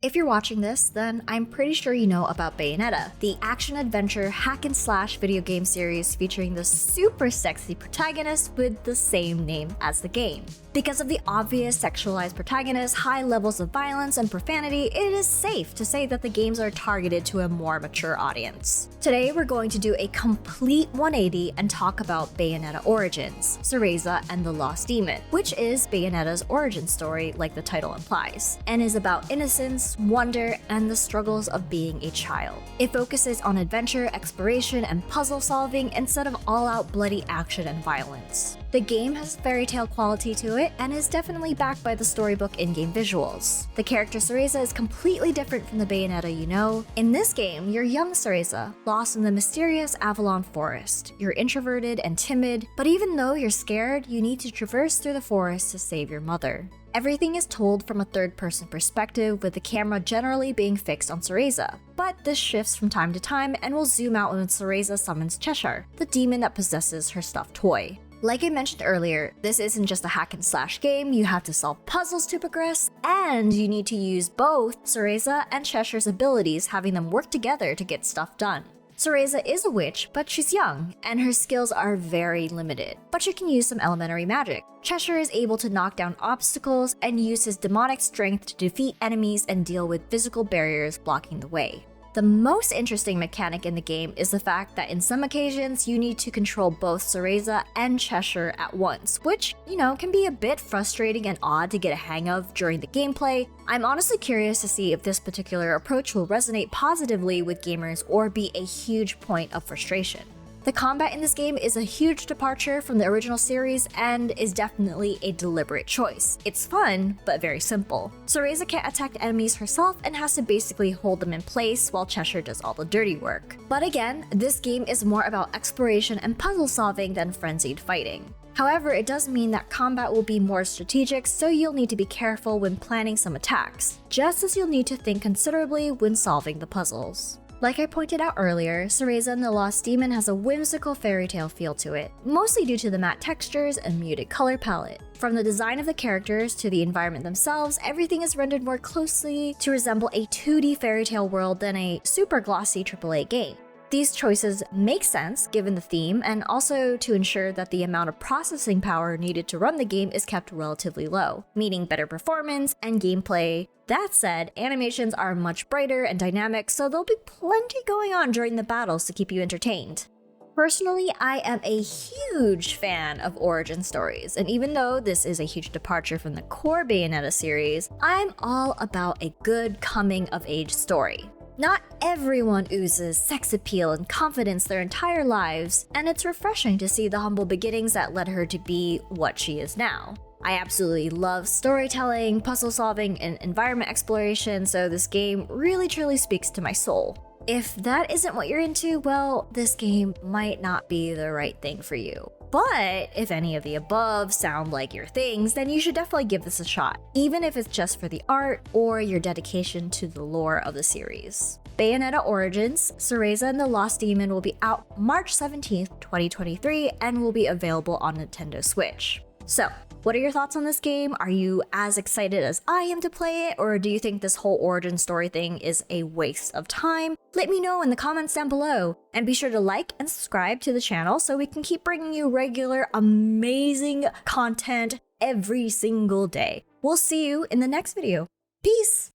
If you're watching this, then I'm pretty sure you know about Bayonetta, the action-adventure hack-and-slash video game series featuring the super sexy protagonist with the same name as the game. Because of the obvious sexualized protagonist, high levels of violence, and profanity, it is safe to say that the games are targeted to a more mature audience. Today, we're going to do a complete 180 and talk about Bayonetta Origins, Cereza and the Lost Demon, which is Bayonetta's origin story like the title implies, and is about innocence, wonder, and the struggles of being a child. It focuses on adventure, exploration, and puzzle solving instead of all-out bloody action and violence. The game has fairy tale quality to it and is definitely backed by the storybook in-game visuals. The character Cereza is completely different from the Bayonetta you know. In this game, you're young Cereza, lost in the mysterious Avalon Forest. You're introverted and timid, but even though you're scared, you need to traverse through the forest to save your mother. Everything is told from a third-person perspective, with the camera generally being fixed on Cereza, but this shifts from time to time and will zoom out when Cereza summons Cheshire, the demon that possesses her stuffed toy. Like I mentioned earlier, this isn't just a hack-and-slash game. You have to solve puzzles to progress, and you need to use both Cereza and Cheshire's abilities, having them work together to get stuff done. Cereza is a witch, but she's young, and her skills are very limited, but she can use some elementary magic. Cheshire is able to knock down obstacles and use his demonic strength to defeat enemies and deal with physical barriers blocking the way. The most interesting mechanic in the game is the fact that in some occasions you need to control both Cereza and Cheshire at once, which, can be a bit frustrating and odd to get a hang of during the gameplay. I'm honestly curious to see if this particular approach will resonate positively with gamers or be a huge point of frustration. The combat in this game is a huge departure from the original series and is definitely a deliberate choice. It's fun, but very simple. Cereza can't attack enemies herself and has to basically hold them in place while Cheshire does all the dirty work. But again, this game is more about exploration and puzzle solving than frenzied fighting. However, it does mean that combat will be more strategic, so you'll need to be careful when planning some attacks, just as you'll need to think considerably when solving the puzzles. Like I pointed out earlier, Cereza and the Lost Demon has a whimsical fairy tale feel to it, mostly due to the matte textures and muted color palette. From the design of the characters to the environment themselves, everything is rendered more closely to resemble a 2D fairy tale world than a super glossy AAA game. These choices make sense given the theme, and also to ensure that the amount of processing power needed to run the game is kept relatively low, meaning better performance and gameplay. That said, animations are much brighter and dynamic, so there'll be plenty going on during the battles to keep you entertained. Personally, I am a huge fan of origin stories, and even though this is a huge departure from the core Bayonetta series, I'm all about a good coming-of-age story. Not everyone oozes sex appeal and confidence their entire lives, and it's refreshing to see the humble beginnings that led her to be what she is now. I absolutely love storytelling, puzzle solving, and environment exploration, so this game really truly speaks to my soul. If that isn't what you're into, well, this game might not be the right thing for you. But if any of the above sound like your things, then you should definitely give this a shot, even if it's just for the art or your dedication to the lore of the series. Bayonetta Origins, Cereza and the Lost Demon will be out March 17th, 2023, and will be available on Nintendo Switch. So, what are your thoughts on this game? Are you as excited as I am to play it, or do you think this whole origin story thing is a waste of time? Let me know in the comments down below, and be sure to like and subscribe to the channel so we can keep bringing you regular, amazing content every single day. We'll see you in the next video. Peace!